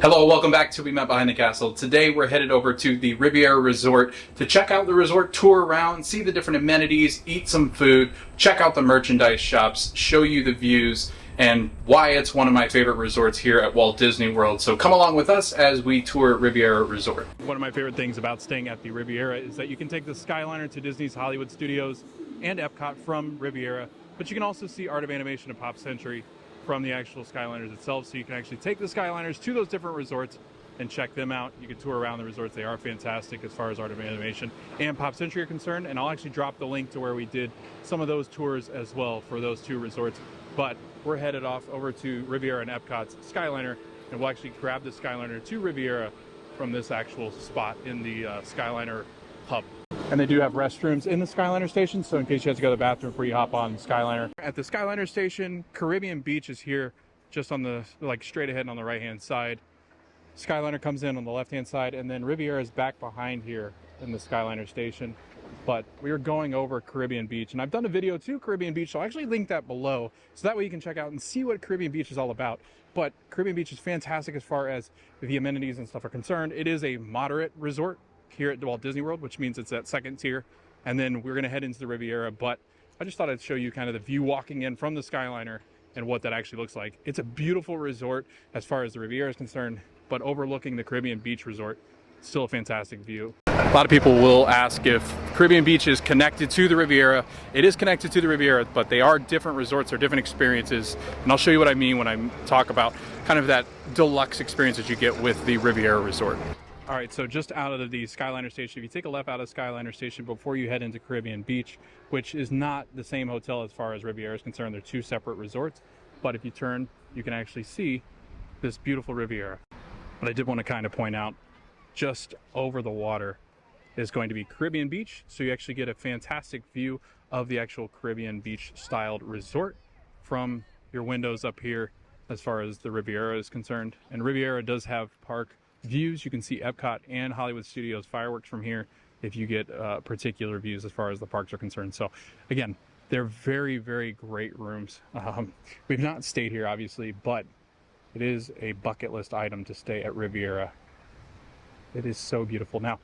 Hello, welcome back to We Met Behind the Castle. Today we're headed over to the Riviera Resort to check out the resort, tour around, see the different amenities, eat some food, check out the merchandise shops, show you the views, and why it's one of my favorite resorts here at Walt Disney World. So come along with us as we tour Riviera Resort. One of my favorite things about staying at the Riviera is that you can take the Skyliner to Disney's Hollywood Studios and Epcot from Riviera, but you can also see Art of Animation and Pop Century from the actual Skyliners itself, so you can actually take the Skyliners to those different resorts and check them out. You can tour around the resorts. They are fantastic as far as Art of Animation and Pop Century are concerned, and I'll actually drop the link to where we did some of those tours as well for those two resorts. But we're headed off over to Riviera and Epcot's Skyliner, and we'll actually grab the Skyliner to Riviera from this actual spot in the Skyliner hub. And they do have restrooms in the Skyliner station, so in case you have to go to the bathroom before you hop on the Skyliner. At the Skyliner station, Caribbean Beach is here just on the, straight ahead on the right-hand side. Skyliner comes in on the left-hand side, and then Riviera is back behind here in the Skyliner station. But we are going over Caribbean Beach, and I've done a video to Caribbean Beach, so I'll actually link that below, so that way you can check out and see what Caribbean Beach is all about. But Caribbean Beach is fantastic as far as the amenities and stuff are concerned. It is a moderate resort here at Walt Disney World, which means it's at second tier, and then we're going to head into the Riviera. But I just thought I'd show you kind of the view walking in from the Skyliner and what that actually looks like. It's a beautiful resort as far as the Riviera is concerned, but overlooking the Caribbean Beach Resort, still a fantastic view. A lot of people will ask if Caribbean Beach is connected to the Riviera. It is connected to the Riviera, but they are different resorts or different experiences, and I'll show you what I mean when I talk about kind of that deluxe experience that you get with the Riviera Resort. All right, so just out of the Skyliner station, if you take a left out of Skyliner station before you head into Caribbean Beach, which is not the same hotel as far as Riviera is concerned, they're two separate resorts, but if you turn, you can actually see this beautiful Riviera. But I did want to kind of point out, just over the water is going to be Caribbean Beach, so you actually get a fantastic view of the actual Caribbean Beach styled resort from your windows up here as far as the Riviera is concerned. And Riviera does have park views. You can see Epcot and Hollywood Studios fireworks from here if you get particular views as far as the parks are concerned. So again, they're very, very great rooms. We've not stayed here obviously, but it is a bucket list item to stay at Riviera. It is so beautiful. Now,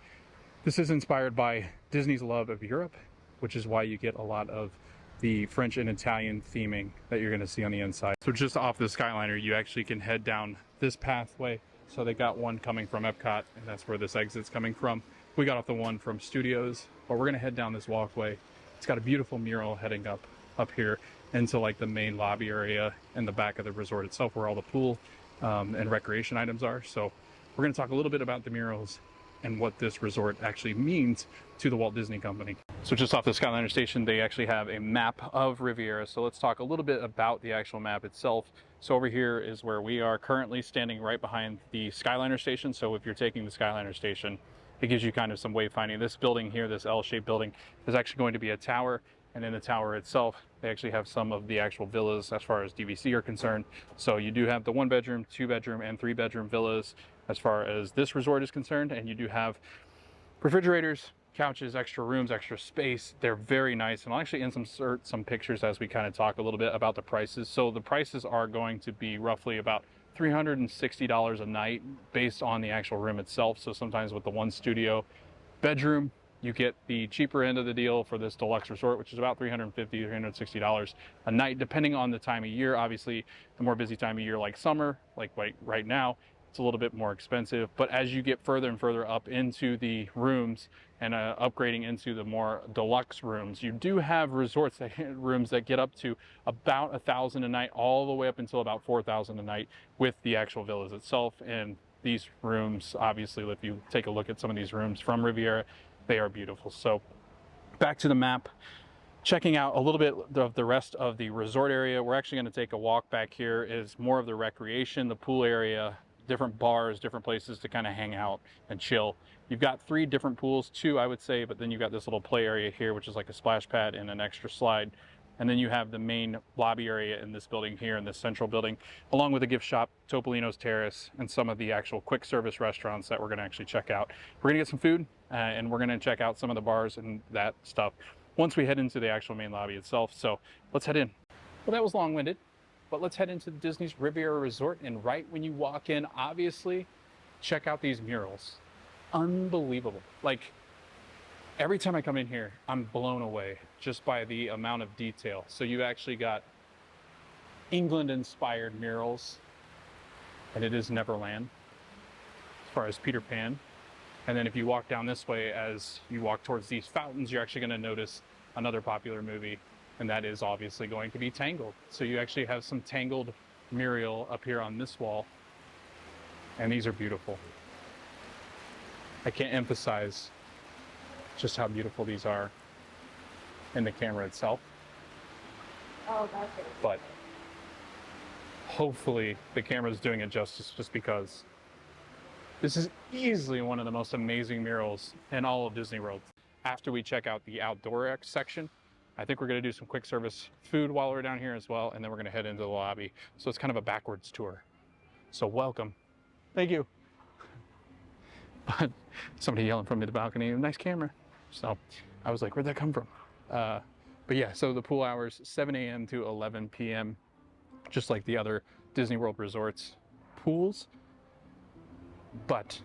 this is inspired by Disney's love of Europe, which is why you get a lot of the French and Italian theming that you're going to see on the inside. So just off the Skyliner, you actually can head down this pathway. So they got one coming from Epcot, and that's where this exit's coming from. We got off the one from Studios, but we're gonna head down this walkway. It's got a beautiful mural heading up here into like the main lobby area and the back of the resort itself, where all the pool and recreation items are. So we're gonna talk a little bit about the murals and what this resort actually means to the Walt Disney Company. So just off the Skyliner station, they actually have a map of Riviera. So let's talk a little bit about the actual map itself. So over here is where we are currently standing right behind the Skyliner station. So if you're taking the Skyliner station, it gives you kind of some wayfinding. This building here, this L-shaped building, is actually going to be a tower. And in the tower itself, they actually have some of the actual villas as far as DVC are concerned. So you do have the 1-bedroom, 2-bedroom, and 3-bedroom villas as far as this resort is concerned. And you do have refrigerators, couches, extra rooms, extra space. They're very nice, and I'll actually insert some pictures as we kind of talk a little bit about the prices. So the prices are going to be roughly about $360 a night based on the actual room itself. So sometimes with the 1 studio bedroom, you get the cheaper end of the deal for this deluxe resort, which is about $350, $360 a night, depending on the time of year. Obviously, the more busy time of year like summer, like right now, it's a little bit more expensive. But as you get further and further up into the rooms and upgrading into the more deluxe rooms, you do have resorts rooms that get up to about $1,000 a night, all the way up until about $4,000 a night with the actual villas itself. And these rooms, obviously, if you take a look at some of these rooms from Riviera, they are beautiful. So back to the map, checking out a little bit of the rest of the resort area. We're actually going to take a walk back here. Is more of the recreation, the pool area, different bars, different places to kind of hang out and chill. You've got 3 different pools, 2 I would say, but then you've got this little play area here, which is like a splash pad and an extra slide. And then you have the main lobby area in this building here, in this central building, along with a gift shop, Topolino's Terrace, and some of the actual quick service restaurants that we're going to actually check out. We're going to get some food, and we're going to check out some of the bars and that stuff once we head into the actual main lobby itself. So let's head in. Well, that was long-winded. But let's head into Disney's Riviera Resort, and right when you walk in, obviously, check out these murals. Unbelievable. Like, every time I come in here, I'm blown away just by the amount of detail. So you actually got England-inspired murals, and it is Neverland, as far as Peter Pan. And then if you walk down this way, as you walk towards these fountains, you're actually going to notice another popular movie, and that is obviously going to be Tangled. So you actually have some Tangled mural up here on this wall, and these are beautiful. I can't emphasize just how beautiful these are in the camera itself. Oh, that's it. But hopefully the camera is doing it justice, just because this is easily one of the most amazing murals in all of Disney World. After we check out the outdoor section, I think we're going to do some quick service food while we're down here as well, and then we're going to head into the lobby. So it's kind of a backwards tour. So welcome. Thank you. But somebody yelling from the balcony, nice camera. So I was like, where'd that come from? But yeah, so the pool hours, 7 a.m. to 11 p.m., just like the other Disney World resorts pools. But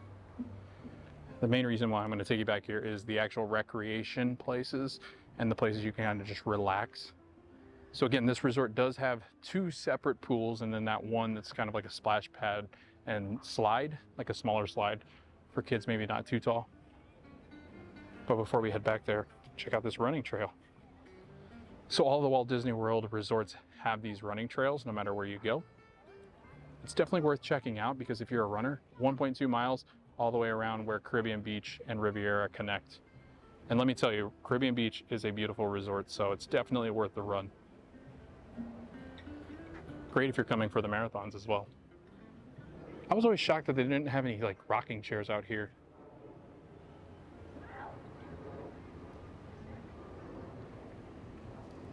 the main reason why I'm going to take you back here is the actual recreation places and the places you can kind of just relax. So again, this resort does have 2 separate pools, and then that one that's kind of like a splash pad and slide, like a smaller slide for kids maybe not too tall. But before we head back there, check out this running trail. So all the Walt Disney World resorts have these running trails no matter where you go. It's definitely worth checking out, because if you're a runner, 1.2 miles all the way around where Caribbean Beach and Riviera connect. And let me tell you, Caribbean Beach is a beautiful resort, so it's definitely worth the run. Great if you're coming for the marathons as well. I was always shocked that they didn't have any like rocking chairs out here.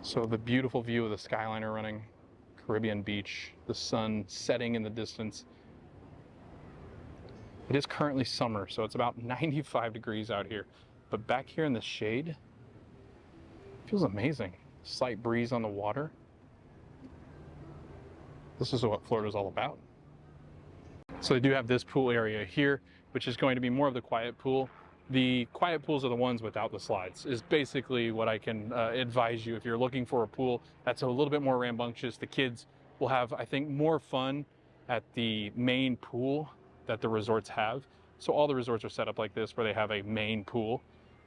So the beautiful view of the Skyliner running, Caribbean Beach, the sun setting in the distance. It is currently summer, so it's about 95 degrees out here. But back here in the shade, it feels amazing. Slight breeze on the water. This is what Florida's all about. So they do have this pool area here, which is going to be more of the quiet pool. The quiet pools are the ones without the slides, is basically what I can advise you if you're looking for a pool that's a little bit more rambunctious. The kids will have, I think, more fun at the main pool that the resorts have. So all the resorts are set up like this, where they have a main pool,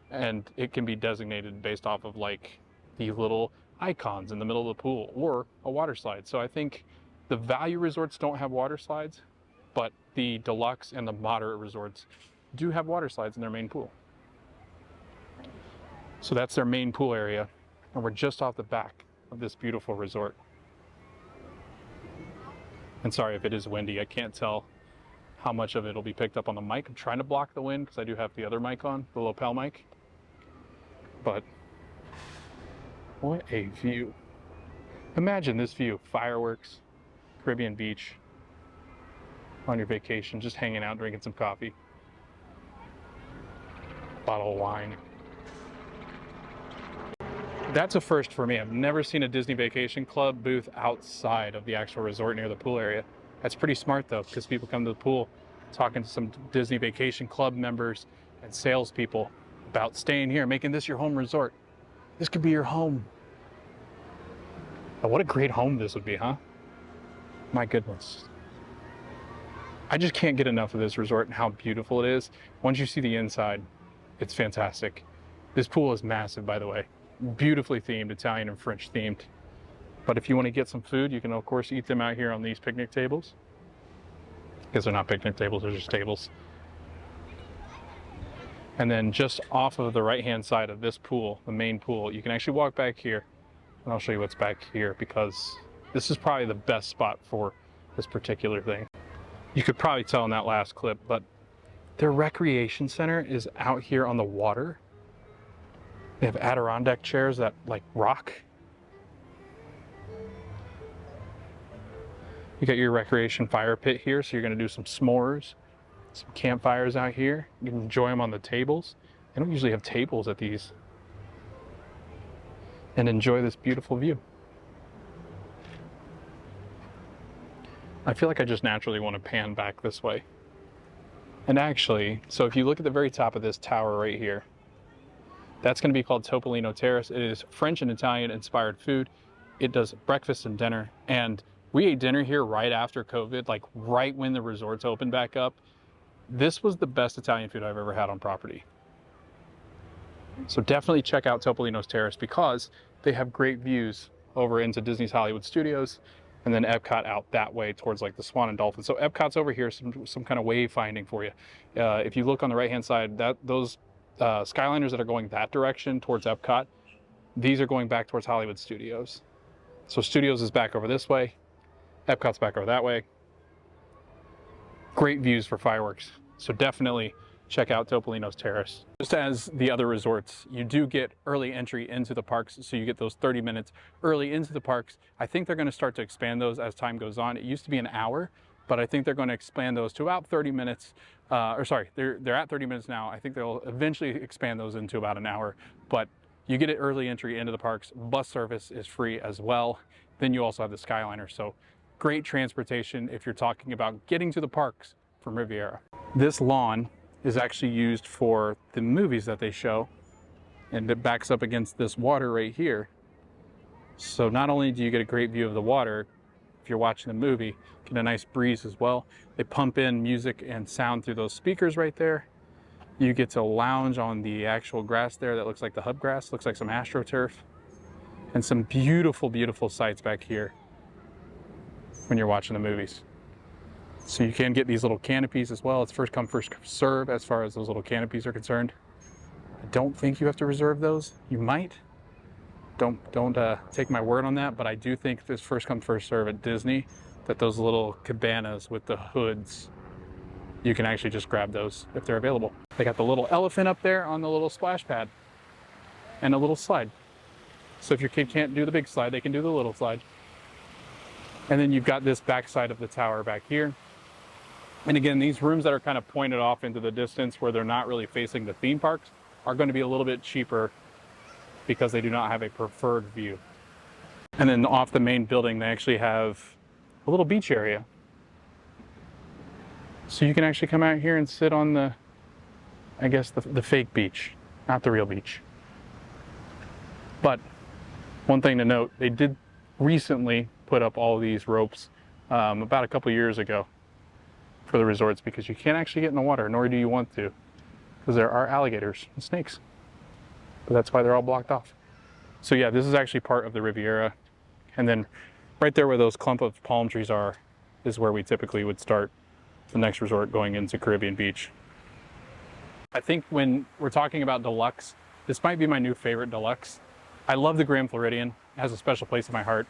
and it can be designated based off of like the little icons in the middle of the pool or a water slide. So I think the value resorts don't have water slides, but the deluxe and the moderate resorts do have water slides in their main pool. So that's their main pool area, and we're just off the back of this beautiful resort. And sorry if it is windy, I can't tell how much of it will be picked up on the mic. I'm trying to block the wind because I do have the other mic on, the lapel mic. But what a view. Imagine this view, fireworks, Caribbean Beach, on your vacation, just hanging out, drinking some coffee. Bottle of wine. That's a first for me. I've never seen a Disney Vacation Club booth outside of the actual resort near the pool area. That's pretty smart though, because people come to the pool talking to some Disney Vacation Club members and salespeople about staying here, making this your home resort. This could be your home. Oh, what a great home this would be, huh? My goodness. I just can't get enough of this resort and how beautiful it is. Once you see the inside, it's fantastic. This pool is massive, by the way. Beautifully themed, Italian and French themed. But if you want to get some food, you can of course eat them out here on these picnic tables. Because they're not picnic tables, they're just tables. And then just off of the right-hand side of this pool, the main pool, you can actually walk back here. And I'll show you what's back here, because this is probably the best spot for this particular thing. You could probably tell in that last clip, but their recreation center is out here on the water. They have Adirondack chairs that like rock. You got your recreation fire pit here, so you're going to do some s'mores, some campfires out here. You can enjoy them on the tables. They don't usually have tables at these. And enjoy this beautiful view. I feel like I just naturally want to pan back this way. And actually, so if you look at the very top of this tower right here, that's going to be called Topolino Terrace. It is French and Italian inspired food. It does breakfast and dinner. And we ate dinner here right after COVID, like right when the resorts opened back up. This was the best Italian food I've ever had on property. So definitely check out Topolino's Terrace because they have great views over into Disney's Hollywood Studios and then Epcot out that way towards like the Swan and Dolphin. So Epcot's over here, some kind of wayfinding for you. If you look on the right-hand side, those Skyliners that are going that direction towards Epcot, these are going back towards Hollywood Studios. So Studios is back over this way. Epcot's back over that way. Great views for fireworks. So definitely check out Topolino's Terrace. Just as the other resorts, you do get early entry into the parks, so you get those 30 minutes early into the parks. I think they're going to start to expand those as time goes on. It used to be an hour, but I think they're going to expand those to about 30 minutes. They're at 30 minutes now. I think they'll eventually expand those into about an hour, but you get it early entry into the parks. Bus service is free as well. Then you also have the Skyliner. So great transportation if you're talking about getting to the parks from Riviera. This lawn is actually used for the movies that they show, and it backs up against this water right here. So not only do you get a great view of the water, if you're watching the movie, get a nice breeze as well. They pump in music and sound through those speakers right there. You get to lounge on the actual grass there that looks like the hub grass, looks like some AstroTurf, and some beautiful, beautiful sights back here when you're watching the movies. So you can get these little canopies as well. It's first come, first serve as far as those little canopies are concerned. I don't think you have to reserve those. You might. Don't take my word on that, but I do think this first come, first serve at Disney, that those little cabanas with the hoods, you can actually just grab those if they're available. They got the little elephant up there on the little splash pad and a little slide. So if your kid can't do the big slide, they can do the little slide. And then you've got this back side of the tower back here. And again, these rooms that are kind of pointed off into the distance where they're not really facing the theme parks are going to be a little bit cheaper because they do not have a preferred view. And then off the main building, they actually have a little beach area. So you can actually come out here and sit on the, I guess, the fake beach, not the real beach. But one thing to note, they did recently put up all these ropes about a couple years ago for the resorts because you can't actually get in the water, nor do you want to, because there are alligators and snakes. But that's why they're all blocked off. So yeah, this is actually part of the Riviera. And then right there where those clump of palm trees are is where we typically would start the next resort going into Caribbean Beach. I think when we're talking about deluxe, this might be my new favorite deluxe. I love the Grand Floridian. It has a special place in my heart.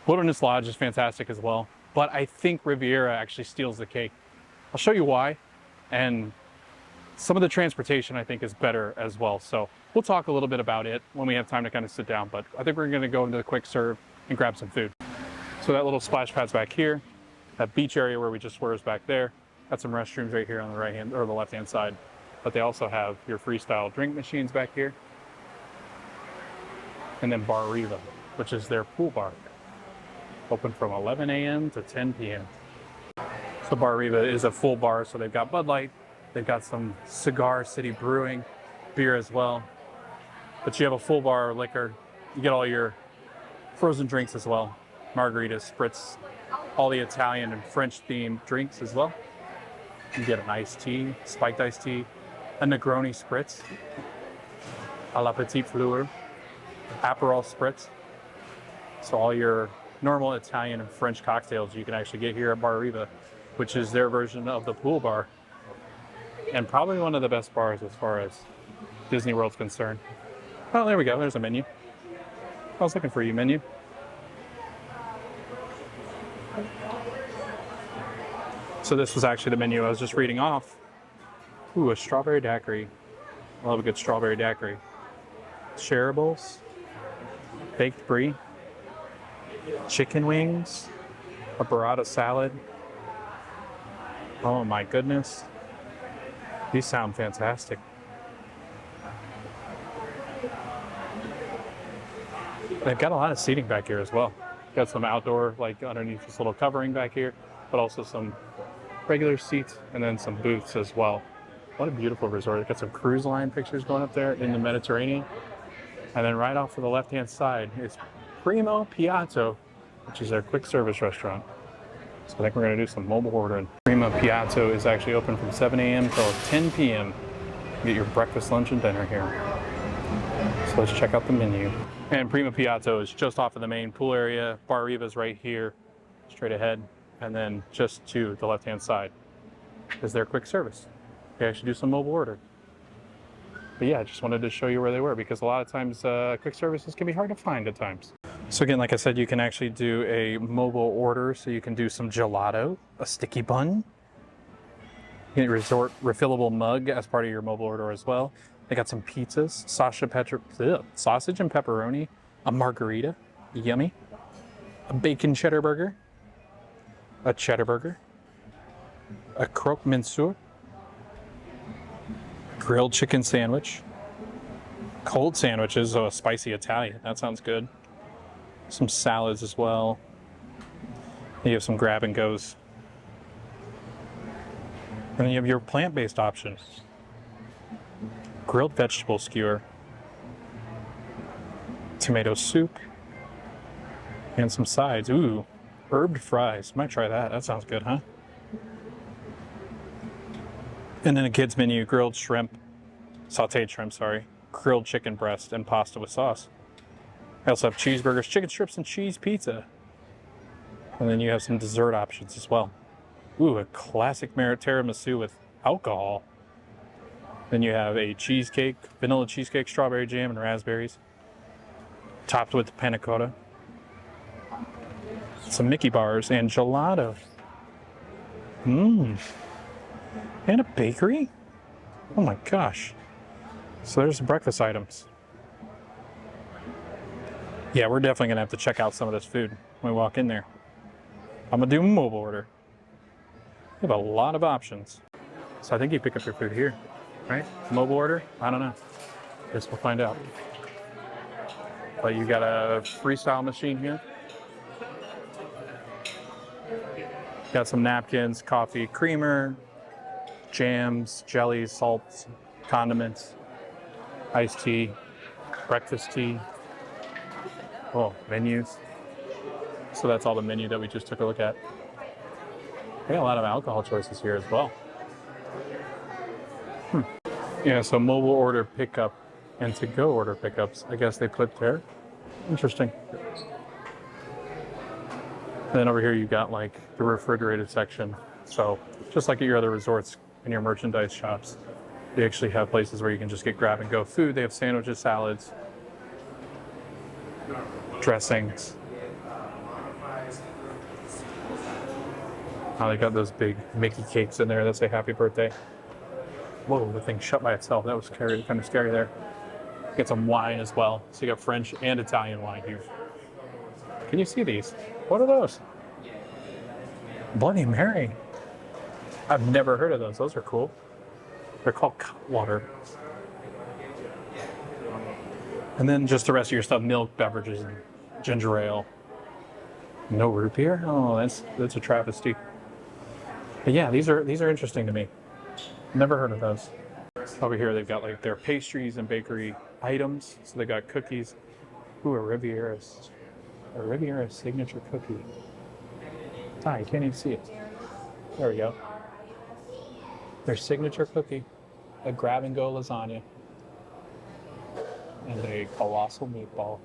Wilderness Lodge is fantastic as well, but I think Riviera actually steals the cake. I'll show you why, and some of the transportation I think is better as well. So we'll talk a little bit about it when we have time to kind of sit down, but I think we're gonna go into the quick serve and grab some food. So that little splash pad's back here. That beach area where we just were is back there. Got some restrooms right here on the right hand or the left hand side, but they also have your freestyle drink machines back here. And then Bar Riva, which is their pool bar. Open from 11 a.m. to 10 p.m. So Bar Riva is a full bar, so they've got Bud Light, they've got some Cigar City Brewing beer as well. But you have a full bar of liquor. You get all your frozen drinks as well. Margaritas, spritz, all the Italian and French themed drinks as well. You get an iced tea, spiked iced tea, a Negroni spritz, a la petite fleur, Aperol spritz. So all your normal Italian and French cocktails you can actually get here at Bar Riva, which is their version of the pool bar. And probably one of the best bars as far as Disney World's concerned. Oh, there we go. There's a menu. I was looking for you, menu. So this was actually the menu I was just reading off. Ooh, a strawberry daiquiri. I love a good strawberry daiquiri. Shareables, baked brie, chicken wings, a burrata salad. Oh my goodness. These sound fantastic. They've got a lot of seating back here as well. Got some outdoor, like underneath this little covering back here, but also some regular seats and then some booths as well. What a beautiful resort. Got some cruise line pictures going up there in the Mediterranean. And then right off to the left-hand side is Primo Piatto, which is their quick service restaurant. So I think we're gonna do some mobile ordering. Primo Piatto is actually open from 7 a.m. till 10 p.m. Get your breakfast, lunch, and dinner here. So let's check out the menu. And Primo Piatto is just off of the main pool area. Bar Riva's right here, straight ahead. And then just to the left-hand side is their quick service. They actually do some mobile order. But yeah, I just wanted to show you where they were because a lot of times quick services can be hard to find at times. So again, like I said, you can actually do a mobile order. So you can do some gelato, a sticky bun. You get a resort refillable mug as part of your mobile order as well. They got some pizzas, sausage and pepperoni, a margarita, yummy, a bacon cheddar burger, a cheddar burger, a croque monsieur, grilled chicken sandwich, cold sandwiches, a spicy Italian, that sounds good. Some salads as well. You have some grab and goes. And then you have your plant-based options. Grilled vegetable skewer, tomato soup, and some sides. Ooh, herbed fries. Might try that. That sounds good, huh? And then a kids menu, grilled shrimp, sauteed shrimp, sorry, grilled chicken breast, and pasta with sauce. I also have cheeseburgers, chicken strips, and cheese pizza. And then you have some dessert options as well. Ooh, a classic tiramisu with alcohol. Then you have a cheesecake, vanilla cheesecake, strawberry jam, and raspberries, topped with panna cotta. Some Mickey bars and gelato. And a bakery? Oh my gosh. So there's the breakfast items. Yeah, we're definitely gonna have to check out some of this food when we walk in there. I'm gonna do a mobile order. We have a lot of options. So I think you pick up your food here, right? Mobile order? I don't know. Guess we'll find out. But you got a freestyle machine here. Got some napkins, coffee, creamer, jams, jellies, salts, condiments, iced tea, breakfast tea. Oh, menus. So that's all the menu that we just took a look at. We got a lot of alcohol choices here as well. Yeah, so mobile order pickup and to-go order pickups, I guess they put there. Interesting. And then over here you got like the refrigerated section. So just like at your other resorts and your merchandise shops, they actually have places where you can just get grab and go food. They have sandwiches, salads, dressings. Oh, they got those big Mickey cakes in there that say happy birthday. Whoa, the thing shut by itself. That was scary, kind of scary there. Get some wine as well. So you got French and Italian wine here. Can you see these? What are those? Bloody Mary. I've never heard of those. Those are cool. They're called Cutwater. And then just the rest of your stuff, milk, beverages, and ginger ale. No root beer? Oh, that's a travesty. But yeah, these are interesting to me. Never heard of those. Over here they've got like their pastries and bakery items. So they got cookies. Ooh, a Riviera signature cookie. Ah, you can't even see it. There we go. Their signature cookie, a grab and go lasagna, and a colossal meatball.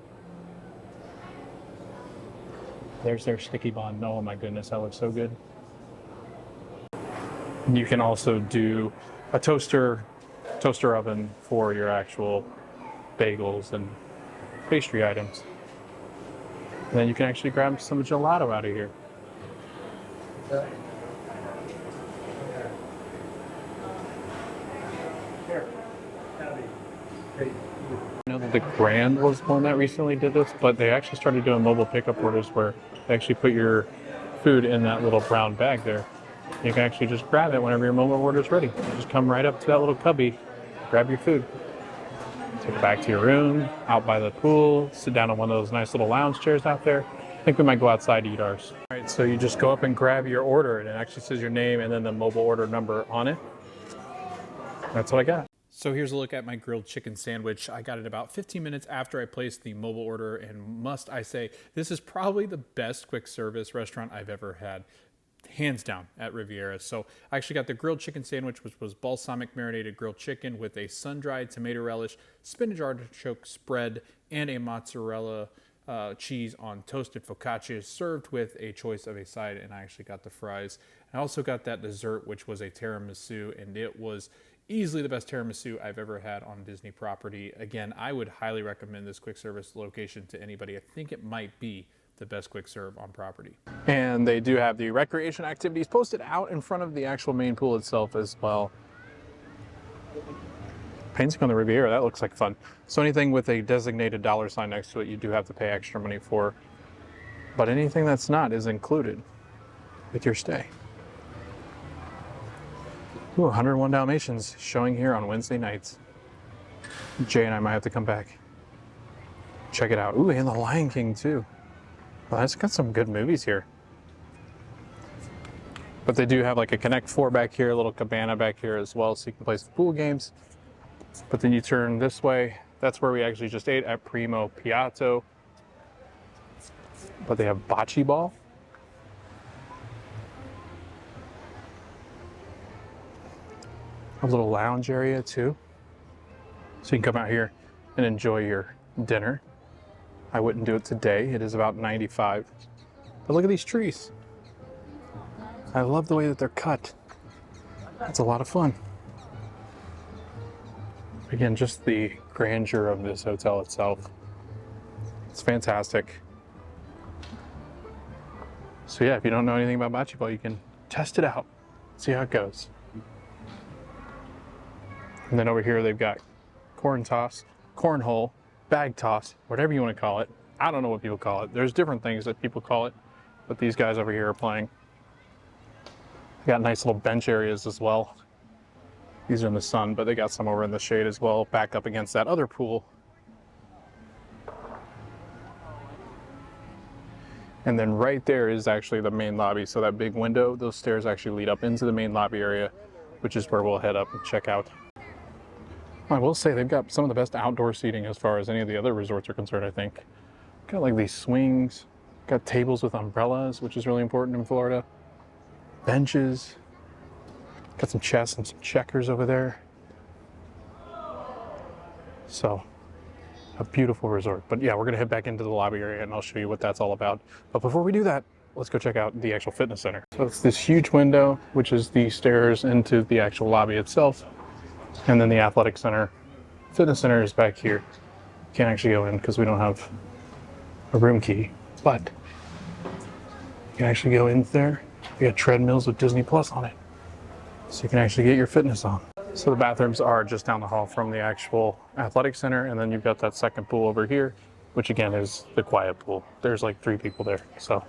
There's their sticky bun. Oh my goodness, that looks so good. And you can also do a toaster oven for your actual bagels and pastry items. And then you can actually grab some gelato out of here. I know that the Grand was one that recently did this, but they actually started doing mobile pickup orders where they actually put your food in that little brown bag there. You can actually just grab it whenever your mobile order is ready. You just come right up to that little cubby, grab your food, take it back to your room, out by the pool, sit down on one of those nice little lounge chairs out there, think we might go outside to eat ours. All right, so you just go up and grab your order, and it actually says your name and then the mobile order number on it. That's what I got. So here's a look at my grilled chicken sandwich. I got it about 15 minutes after I placed the mobile order, and must I say, this is probably the best quick service restaurant I've ever had. Hands down at Riviera. So I actually got the grilled chicken sandwich, which was balsamic marinated grilled chicken with a sun-dried tomato relish, spinach artichoke spread, and a mozzarella cheese on toasted focaccia, served with a choice of a side, and I actually got the fries. I also got that dessert, which was a tiramisu, and it was easily the best tiramisu I've ever had on Disney property. Again, I would highly recommend this quick service location to anybody. I think it might be the best quick serve on property. And they do have the recreation activities posted out in front of the actual main pool itself as well. Painting on the Riviera, that looks like fun. So anything with a designated dollar sign next to it, you do have to pay extra money for. But anything that's not is included with your stay. Ooh, 101 Dalmatians showing here on Wednesday nights. Jay and I might have to come back. Check it out. Ooh, and The Lion King too. Well, it's got some good movies here. But they do have like a Connect 4 back here, a little cabana back here as well, so you can play some pool games. But then you turn this way, that's where we actually just ate at Primo Piatto. But they have bocce ball. A little lounge area too. So you can come out here and enjoy your dinner. I wouldn't do it today. It is about 95. But look at these trees. I love the way that they're cut. That's a lot of fun. Again, just the grandeur of this hotel itself. It's fantastic. So yeah, if you don't know anything about bocce ball, you can test it out. See how it goes. And then over here they've got corn toss, cornhole, bag toss, whatever you want to call it. I don't know what people call it. There's different things that people call it, but these guys over here are playing. They got nice little bench areas as well. These are in the sun, but they got some over in the shade as well, back up against that other pool. And then right there is actually the main lobby. So that big window, those stairs actually lead up into the main lobby area, which is where we'll head up and check out. I will say they've got some of the best outdoor seating as far as any of the other resorts are concerned, I think. Got like these swings, got tables with umbrellas, which is really important in Florida. Benches, got some chess and some checkers over there. So, a beautiful resort. But yeah, we're gonna head back into the lobby area and I'll show you what that's all about. But before we do that, let's go check out the actual fitness center. So it's this huge window, which is the stairs into the actual lobby itself. And then the athletic center, fitness center is back here. Can't actually go in because we don't have a room key, but you can actually go in there. We got treadmills with Disney Plus on it, so you can actually get your fitness on. So the bathrooms are just down the hall from the actual athletic center, and then you've got that second pool over here, which again is the quiet pool. There's like 3 people there, so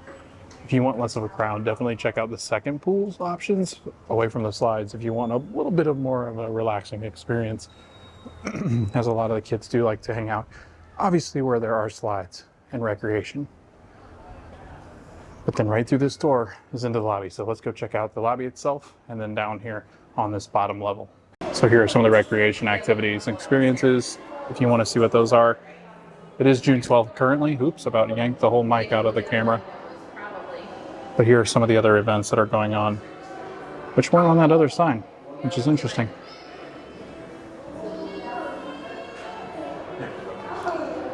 if you want less of a crowd, definitely check out the second pool's options away from the slides if you want a little bit of more of a relaxing experience, as a lot of the kids do like to hang out, obviously where there are slides and recreation. But then right through this door is into the lobby. So let's go check out the lobby itself and then down here on this bottom level. So here are some of the recreation activities and experiences if you want to see what those are. It is June 12th currently. Oops, about yanked the whole mic out of the camera. But here are some of the other events that are going on, which weren't on that other sign, which is interesting.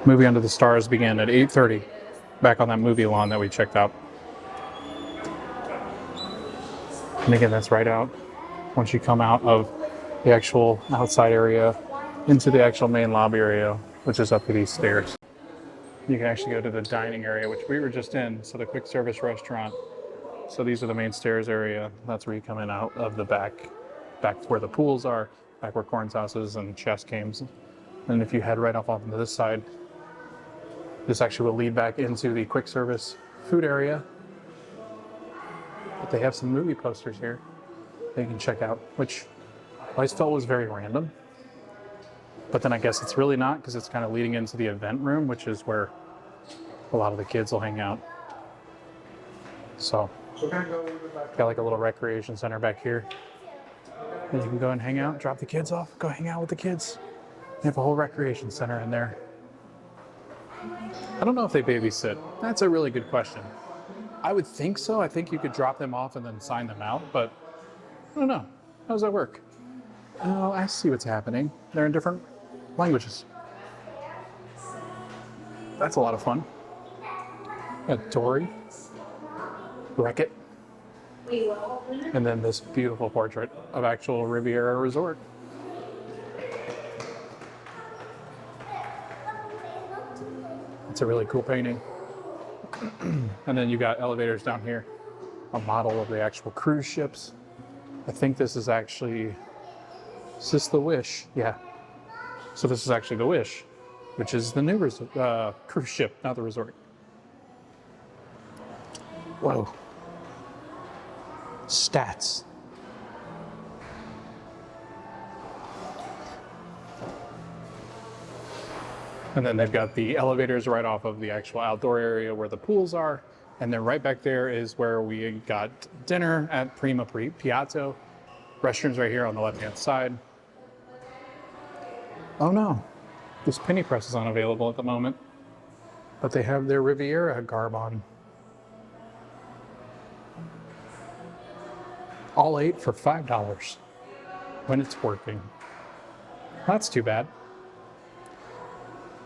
Movie Under the Stars began at 8:30, back on that movie lawn that we checked out. And again, that's right out once you come out of the actual outside area into the actual main lobby area, which is up these stairs. You can actually go to the dining area, which we were just in, so the quick service restaurant. So these are the main stairs area. That's where you come in out of the back where the pools are, back where corn tosses and chess games. And if you head right off onto this side, this actually will lead back into the quick service food area. But they have some movie posters here that you can check out, which I always felt was very random. But then I guess it's really not, because it's kind of leading into the event room, which is where a lot of the kids will hang out. So, got like a little recreation center back here. And you can go and hang out, drop the kids off, go hang out with the kids. They have a whole recreation center in there. I don't know if they babysit. That's a really good question. I would think so. I think you could drop them off and then sign them out, but I don't know. How does that work? Oh, I see what's happening. They're in different languages. That's a lot of fun. Got Dory, Wreck-It, and then this beautiful portrait of actual Riviera Resort. It's a really cool painting. And then you got elevators down here, a model of the actual cruise ships. I think this is actually, is this the Wish? Yeah. So this is actually the Wish, which is the new cruise ship, not the resort. Whoa. Stats. And then they've got the elevators right off of the actual outdoor area where the pools are. And then right back there is where we got dinner at Prima Piatto. Restrooms right here on the left-hand side. Oh no, this penny press is unavailable at the moment. But they have their Riviera garb on. All 8 for $5 when it's working. That's too bad.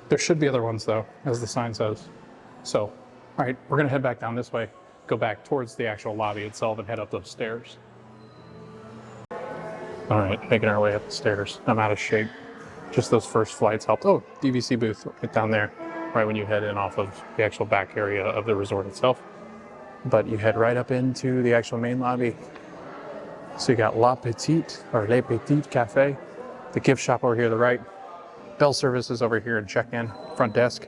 There should be other ones though, as the sign says. So, all right, we're gonna head back down this way, go back towards the actual lobby itself and head up those stairs. All right, making our way up the stairs. I'm out of shape. Just those first flights helped. Oh, DVC booth right down there, right when you head in off of the actual back area of the resort itself. But you head right up into the actual main lobby. So you got La Petite, or Les Petites Cafe, the gift shop over here to the right, bell services over here and check-in, front desk.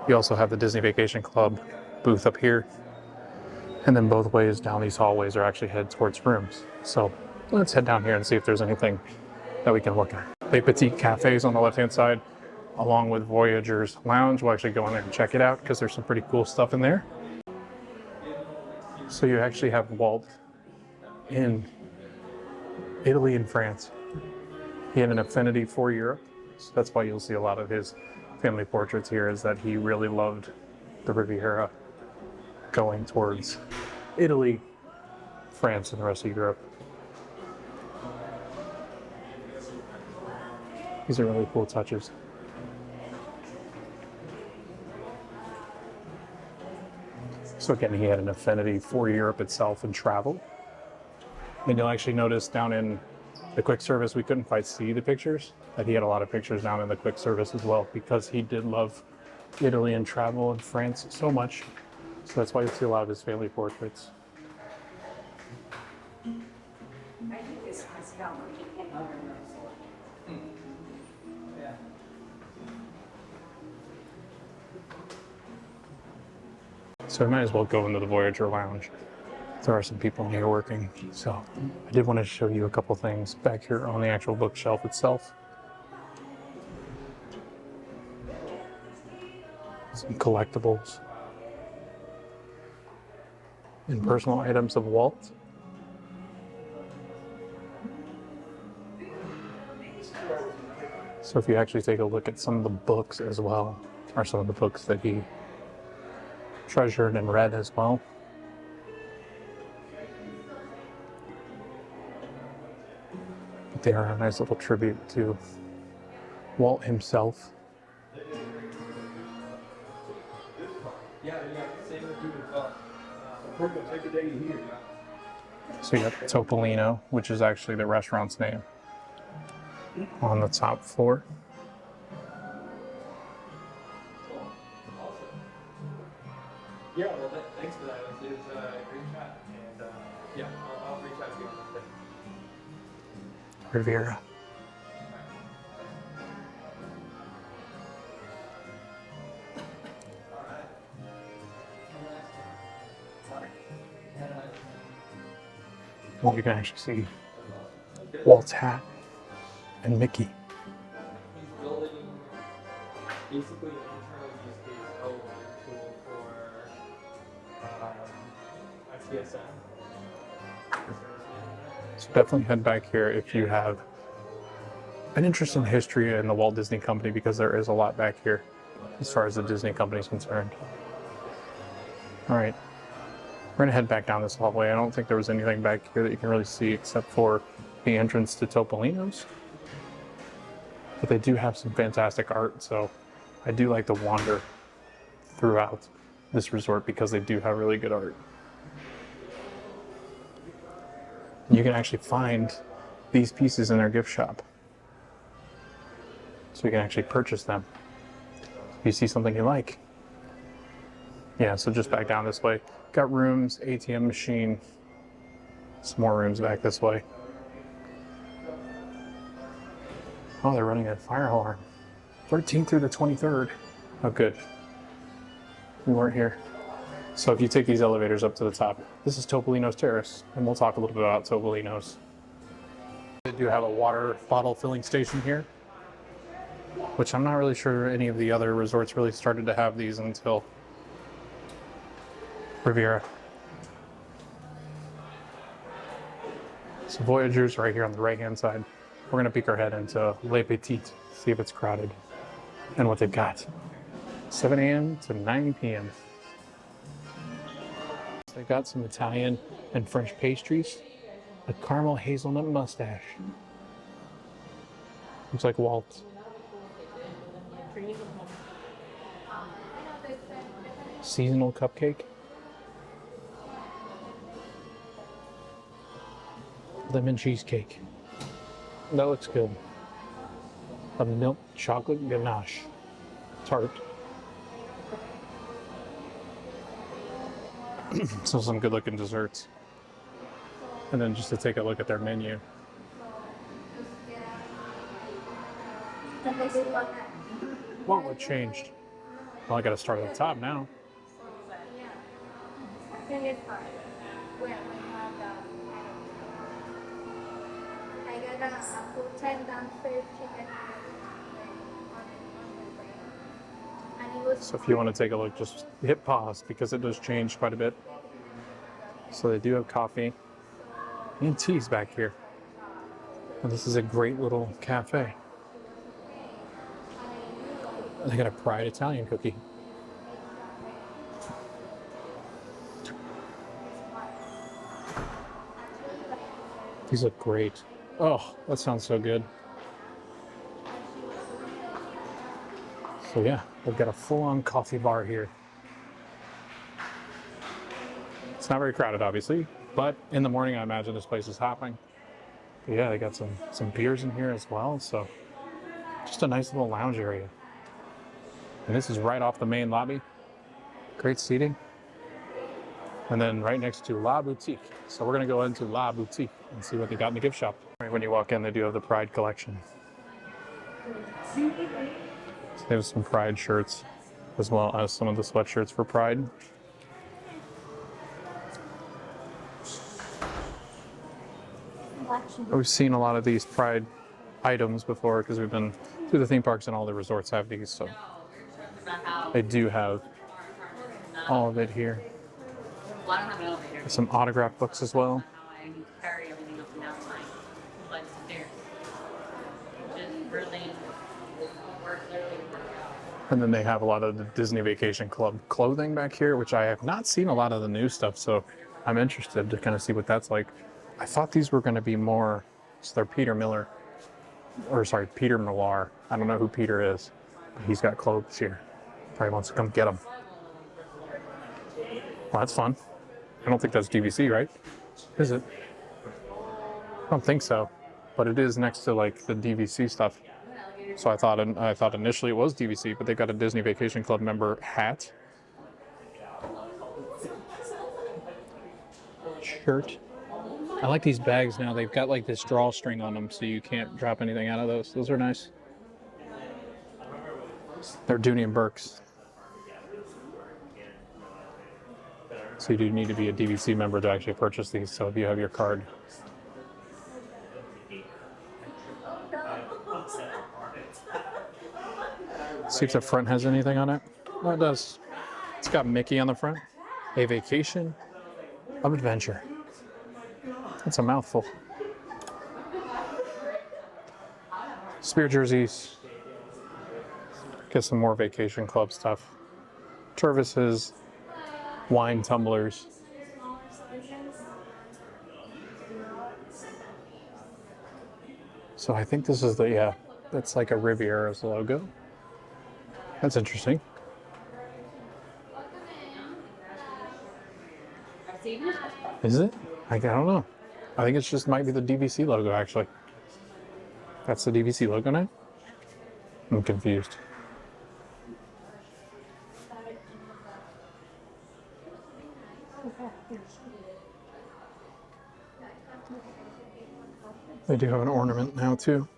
You also have the Disney Vacation Club booth up here. And then both ways down these hallways are actually head towards rooms. So let's head down here and see if there's anything that we can look at. Les Petites Cafes on the left-hand side, along with Voyager's Lounge. We'll actually go in there and check it out because there's some pretty cool stuff in there. So you actually have Walt in Italy and France. He had an affinity for Europe. So that's why you'll see a lot of his family portraits here, is that he really loved the Riviera, going towards Italy, France, and the rest of Europe. These are really cool touches. So again, he had an affinity for Europe itself and travel. And you'll actually notice down in the quick service, we couldn't quite see the pictures, that he had a lot of pictures down in the quick service as well, because he did love Italy and travel and France so much. So that's why you see a lot of his family portraits. So I might as well go into the Voyager Lounge. There are some people in here working, so I did want to show you a couple things back here on the actual bookshelf itself. Some collectibles and personal items of Walt. So if you actually take a look at some of the books as well, are some of the books that he treasured and read as well. They are a nice little tribute to Walt himself. So you got Topolino, which is actually the restaurant's name, on the top floor. Yeah, well, thanks for that. It was a great chat, and yeah, I'll reach out to you on Wednesday. Riviera. Well, you can actually see Walt's hat and Mickey. He's building basically an internal use case tool for TSM. So definitely head back here if you have an interest in history in the Walt Disney Company, because there is a lot back here as far as the Disney Company is concerned. All right, we're gonna head back down this hallway. I don't think there was anything back here that you can really see except for the entrance to Topolino's. But they do have some fantastic art, so I do like to wander throughout this resort because they do have really good art. You can actually find these pieces in their gift shop. So you can actually purchase them if you see something you like. Yeah, so just back down this way. Got rooms, ATM machine, some more rooms back this way. Oh, they're running a fire alarm. 13th through the 23rd. Oh, good. We weren't here. So if you take these elevators up to the top, this is Topolino's Terrace, and we'll talk a little bit about Topolino's. They do have a water bottle filling station here, which I'm not really sure any of the other resorts really started to have these until Riviera. So Voyager's right here on the right-hand side. We're gonna peek our head into Le Petit, see if it's crowded and what they've got. 7 a.m. to 9 p.m. They've got some Italian and French pastries. A caramel hazelnut mustache. Looks like Walt. Seasonal cupcake. Lemon cheesecake. That looks good. A milk chocolate ganache tart. So some good looking desserts. And then just to take a look at their menu. Well, what changed? Well, I gotta start at the top now. I think it's fine. We have I got a full 10 downstairs chicken. And it was So if you want to take a look, just hit pause because it does change quite a bit. So they do have coffee and teas back here. And this is a great little cafe. They got a Pride Italian cookie. These look great. Oh, that sounds so good. So yeah, they've got a full-on coffee bar here. It's not very crowded, obviously, but in the morning, I imagine this place is hopping. But yeah, they got some beers in here as well, so just a nice little lounge area. And this is right off the main lobby. Great seating. And then right next to La Boutique. So we're gonna go into La Boutique and see what they got in the gift shop. Right when you walk in, they do have the Pride collection. So they have some Pride shirts as well as some of the sweatshirts for Pride. We've seen a lot of these Pride items before because we've been through the theme parks and all the resorts have these. So they do have all of it here. Some autograph books as well. And then they have a lot of the Disney Vacation Club clothing back here, which I have not seen a lot of the new stuff, so I'm interested to kind of see what that's like. I thought these were going to be more, so they're Peter Millar. I don't know who Peter is, but he's got clothes here. Probably wants to come get them. Well, that's fun. I don't think that's DVC, right? Is it? I don't think so, but it is next to like the DVC stuff. So I thought initially it was DVC, but they got a Disney Vacation Club member hat, shirt. I like these bags now. They've got like this drawstring on them, so you can't drop anything out of those. Those are nice. They're Dooney and Burke's. So you do need to be a DVC member to actually purchase these. So if you have your card. See if the front has anything on it. Oh, it does. It's got Mickey on the front. A vacation. of adventure. That's a mouthful. Spear jerseys. Get some more vacation club stuff. Tervises, wine tumblers. So I think this is the, yeah, that's like a Riviera's logo. That's interesting. Is it? I don't know. I think it's just might be the DVC logo actually. That's the DVC logo now? I'm confused. They do have an ornament now too.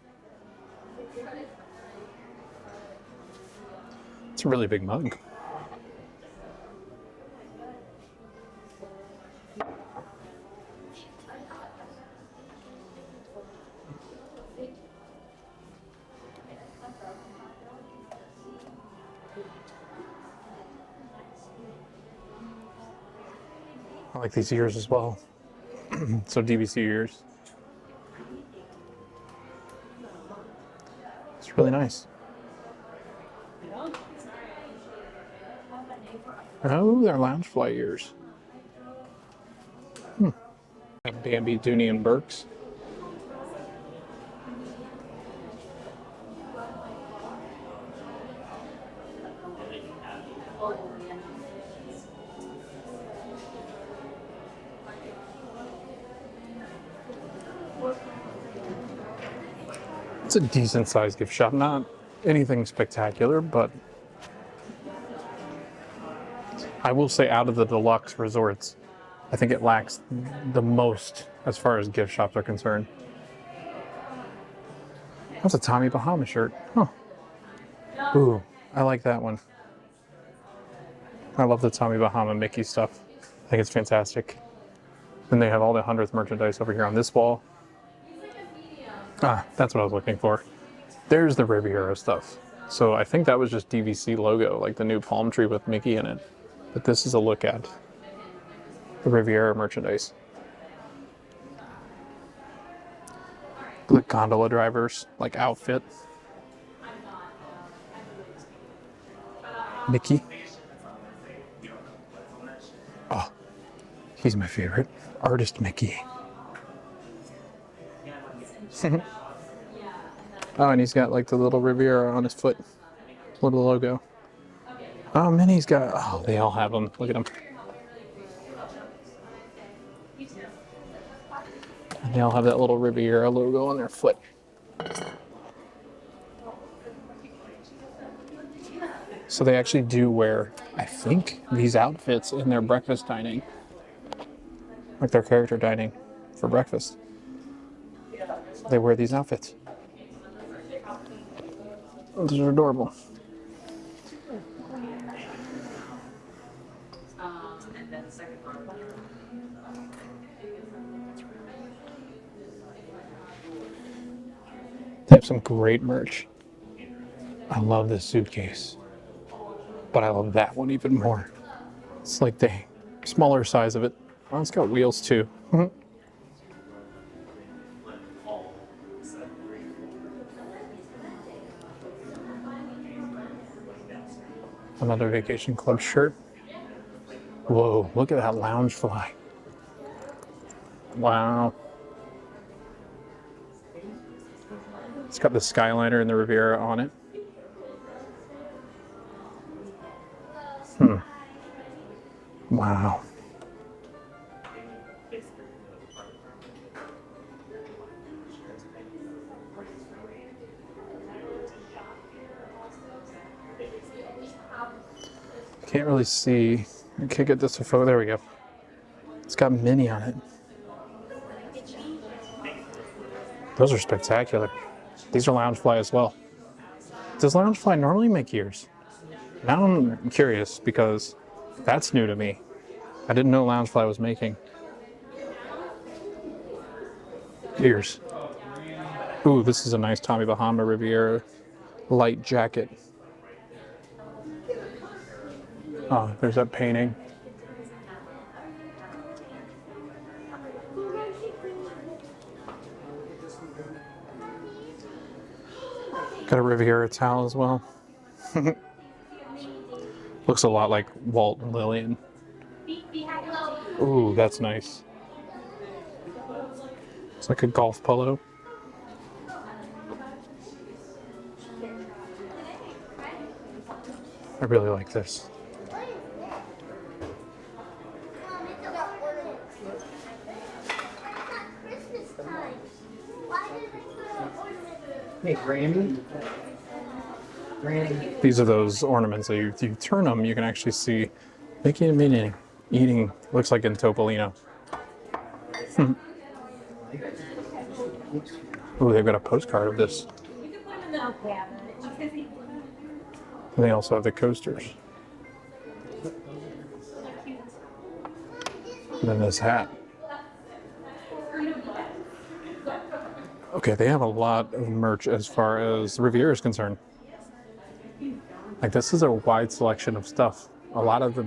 It's a really big mug. I like these ears as well. So DVC ears. It's really nice. Oh, they're Loungefly ears. Bambi, Dooney, and Burks. It's a decent sized gift shop, not anything spectacular, but I will say out of the deluxe resorts, I think it lacks the most as far as gift shops are concerned. That's a Tommy Bahama shirt. Huh. Ooh, I like that one. I love the Tommy Bahama Mickey stuff. I think it's fantastic. Then they have all the 100th merchandise over here on this wall. Ah, that's what I was looking for. There's the Riviera stuff. So I think that was just DVC logo, like the new palm tree with Mickey in it. But this is a look at the Riviera merchandise. The gondola drivers, like outfit. Mickey. Oh, he's my favorite. Artist Mickey. Oh, and he's got like the little Riviera on his foot. Little logo. Oh, Minnie's got, oh, they all have them. Look at them. And they all have that little Riviera logo on their foot. So they actually do wear, I think, these outfits in their breakfast dining. Like their character dining for breakfast. They wear these outfits. These are adorable. They have some great merch. I love this suitcase, but I love that one even more. It's like the smaller size of it. Oh, it's got wheels too. Another Vacation Club shirt. Whoa, look at that Loungefly. Wow. It's got the Skyliner and the Riviera on it. Wow. Can't really see. I can't get this to photo. There we go. It's got Minnie on it. Those are spectacular. These are Loungefly as well. Does Loungefly normally make ears? Now I'm curious because that's new to me. I didn't know Loungefly was making ears. Ooh, this is a nice Tommy Bahama Riviera light jacket. Oh, there's that painting. Got a Riviera towel as well. Looks a lot like Walt and Lillian. Ooh, that's nice. It's like a golf polo. I really like this. Hey, Granny. Granny. These are those ornaments that you turn them, you can actually see Mickey and Minnie eating, looks like in Topolino. Ooh, they've got a postcard of this. And they also have the coasters. And then this hat. Okay, they have a lot of merch as far as Riviera is concerned. Like, this is a wide selection of stuff. A lot of the,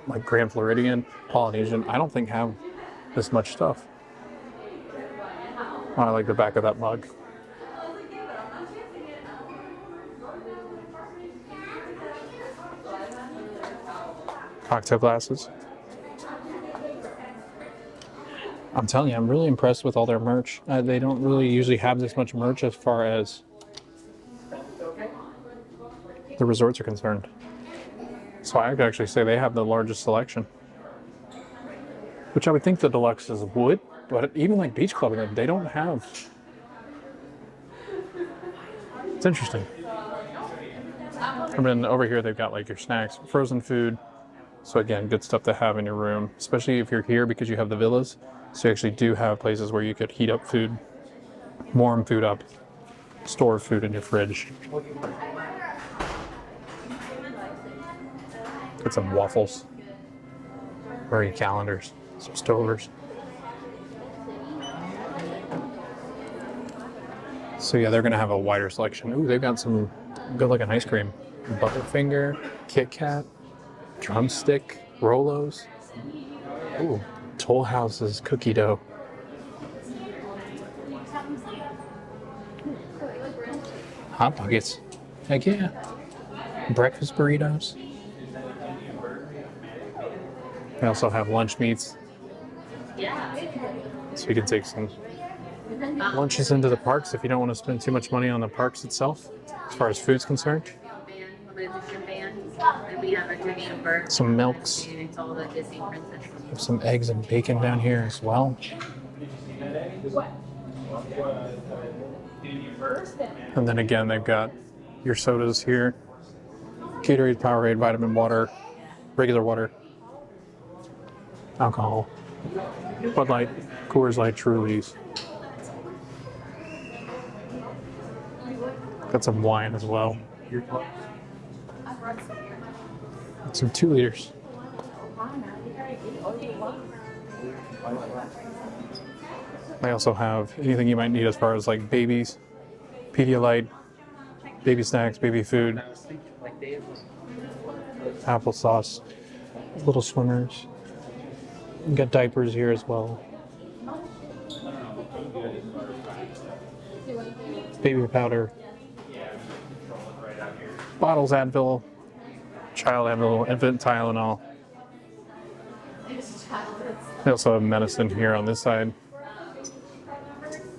like, Grand Floridian, Polynesian, I don't think have this much stuff. Oh, I like the back of that mug. Cocktail glasses. I'm telling you, I'm really impressed with all their merch. They don't really usually have this much merch as far as the resorts are concerned. So I could actually say they have the largest selection. Which I would think the deluxes would, but even like beach clubbing, they don't have. It's interesting. And then over here they've got like your snacks, frozen food. So again, good stuff to have in your room, especially if you're here because you have the villas. So you actually do have places where you could heat up food, warm food up, store food in your fridge. Get some waffles, Murray calendars, some stovers. So yeah, they're gonna have a wider selection. Ooh, they've got some good looking ice cream. Butterfinger, Kit Kat, Drumstick, Rolos. Ooh, Toll House's cookie dough. Hot Pockets. Heck yeah. Breakfast burritos. They also have lunch meats. So you can take some lunches into the parks if you don't want to spend too much money on the parks itself, as far as food's concerned. Some milks. Have some eggs and bacon down here as well. And then again, they've got your sodas here. Gatorade, Powerade, vitamin water, regular water, alcohol, Bud Light, Coors Light, Trulies. Got some wine as well. Some 2 liters. They also have anything you might need as far as like babies, Pedialyte, baby snacks, baby food, applesauce, little swimmers. You got diapers here as well. Baby powder, bottles Advil, child Advil, infant Tylenol. They also have medicine here on this side.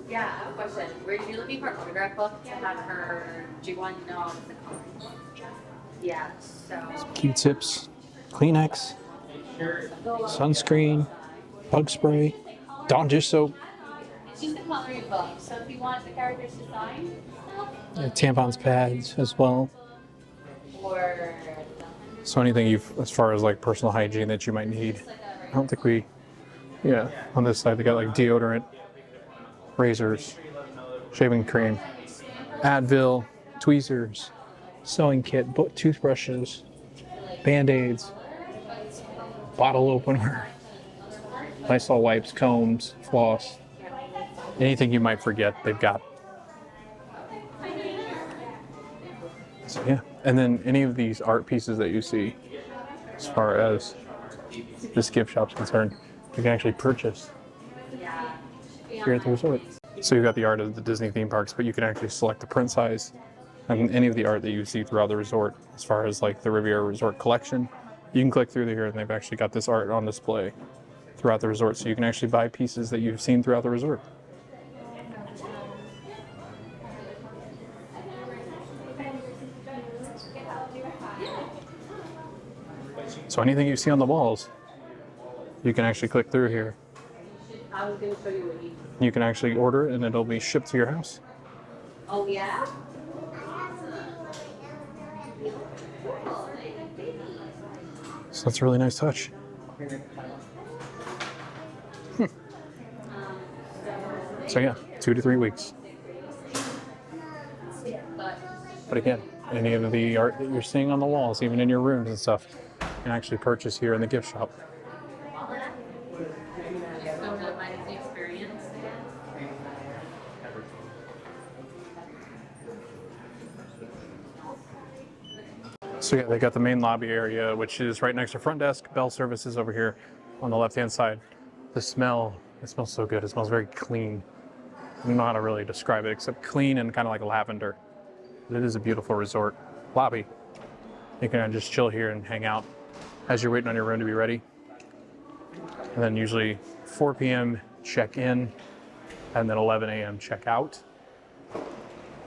Yeah, I have a question. Were you looking for an autograph book to have her? Do you want to know the color? Yeah, so. Q-tips, Kleenex, sunscreen, bug spray, Dawn dish soap. It's just a coloring book, so if you want the characters to sign stuff. Tampons, pads as well. Or. So anything as far as like personal hygiene that you might need. I don't think we, yeah, on this side they got like deodorant, razors, shaving cream, Advil, tweezers, sewing kit, toothbrushes, Band-Aids, bottle opener, Lysol wipes, combs, floss, anything you might forget, they've got. So yeah, and then any of these art pieces that you see, as far as this gift shop's concerned, you can actually purchase here at the resort. So you've got the art of the Disney theme parks, but you can actually select the print size and any of the art that you see throughout the resort, as far as like the Riviera Resort collection, you can click through here and they've actually got this art on display throughout the resort, so you can actually buy pieces that you've seen throughout the resort. So anything you see on the walls, you can actually click through here. I was going to show you what you. You can actually order it and it'll be shipped to your house. Oh, yeah? So that's a really nice touch. So yeah, 2 to 3 weeks. But again, any of the art that you're seeing on the walls, even in your rooms and stuff, you can actually purchase here in the gift shop. So the mighty experience. So yeah, they got the main lobby area, which is right next to front desk. Bell services over here on the left-hand side. The smell, it smells so good. It smells very clean. I don't know how to really describe it, except clean and kind of like lavender. But it is a beautiful resort lobby. You can just chill here and hang out as you're waiting on your room to be ready. And then usually 4 p.m. check in, and then 11 a.m. check out.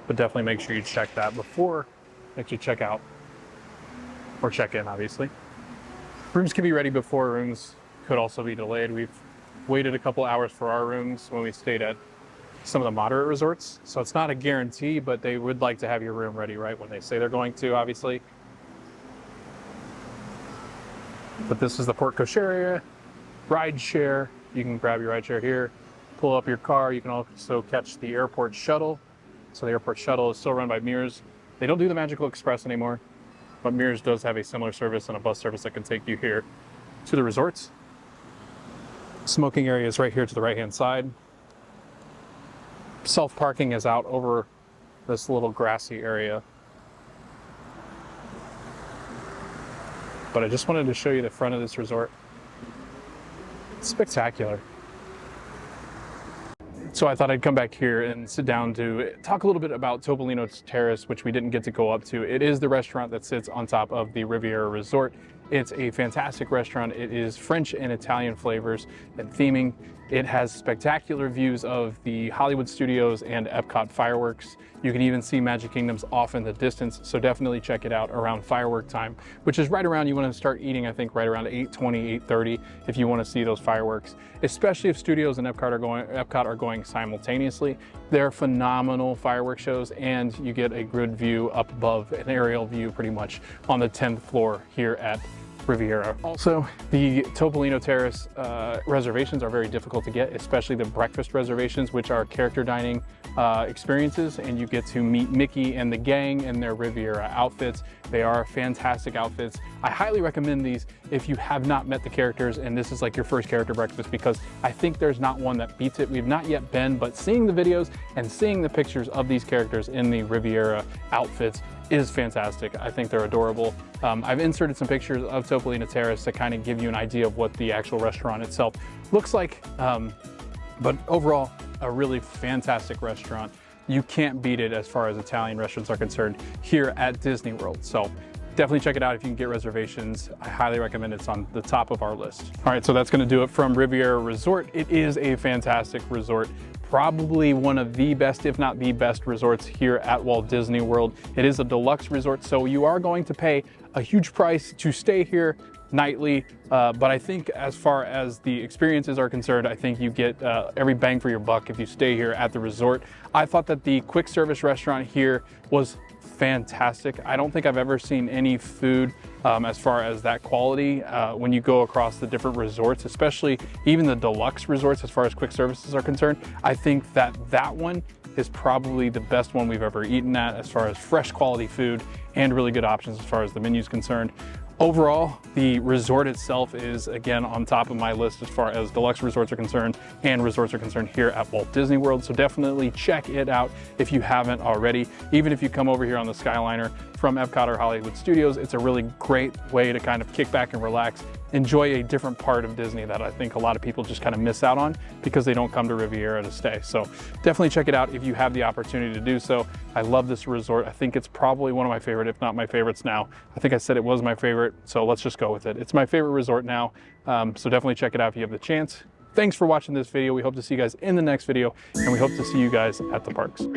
But definitely make sure you check that before you check out. Or check in, obviously. Rooms can be ready before, rooms could also be delayed. We've waited a couple hours for our rooms when we stayed at some of the moderate resorts. So it's not a guarantee, but they would like to have your room ready right when they say they're going to, obviously. But this is the Port Cochere area, ride share. You can grab your ride share here, pull up your car. You can also catch the airport shuttle. So the airport shuttle is still run by Mears. They don't do the Magical Express anymore. But Mears does have a similar service and a bus service that can take you here to the resorts. Smoking area is right here to the right-hand side. Self-parking is out over this little grassy area. But I just wanted to show you the front of this resort. It's spectacular. So I thought I'd come back here and sit down to talk a little bit about Topolino Terrace, which we didn't get to go up to. It is the restaurant that sits on top of the Riviera Resort. It's a fantastic restaurant. It is French and Italian flavors and theming. It has spectacular views of the Hollywood Studios and Epcot fireworks. You can even see Magic Kingdoms off in the distance, so definitely check it out around firework time, which is right around, you want to start eating, I think, right around 8:20, 8:30 if you want to see those fireworks, especially if Studios and Epcot are going simultaneously. They're phenomenal fireworks shows, and you get a good view up above, an aerial view pretty much on the 10th floor here at Riviera. Also, the Topolino Terrace reservations are very difficult to get, especially the breakfast reservations, which are character dining experiences, and you get to meet Mickey and the gang in their Riviera outfits. They are fantastic outfits. I highly recommend these if you have not met the characters and this is like your first character breakfast, because I think there's not one that beats it. We've not yet been, but seeing the videos and seeing the pictures of these characters in the Riviera outfits is fantastic. I think they're adorable. I've inserted some pictures of Topolino Terrace to kind of give you an idea of what the actual restaurant itself looks like. But overall, a really fantastic restaurant. You can't beat it as far as Italian restaurants are concerned here at Disney World. So definitely check it out if you can get reservations. I highly recommend it. It's on the top of our list. All right, so that's gonna do it from Riviera Resort. It is a fantastic resort. Probably one of the best, if not the best resorts here at Walt Disney World. It is a deluxe resort, so you are going to pay a huge price to stay here nightly. But I think as far as the experiences are concerned, I think you get every bang for your buck if you stay here at the resort. I thought that the quick service restaurant here was fantastic. I don't think I've ever seen any food as far as that quality when you go across the different resorts, especially even the deluxe resorts as far as quick services are concerned. I think that that one is probably the best one we've ever eaten at as far as fresh quality food and really good options as far as the menu is concerned. Overall, the resort itself is, again, on top of my list as far as deluxe resorts are concerned and resorts are concerned here at Walt Disney World. So definitely check it out if you haven't already. Even if you come over here on the Skyliner from Epcot or Hollywood Studios, it's a really great way to kind of kick back and relax enjoy a different part of Disney that I think a lot of people just kind of miss out on because they don't come to Riviera to stay. So definitely check it out if you have the opportunity to do so. I love this resort. I think it's probably one of my favorite, if not my favorites now. I think I said it was my favorite, so let's just go with it. It's my favorite resort now, so definitely check it out if you have the chance. Thanks for watching this video. We hope to see you guys in the next video, and we hope to see you guys at the parks.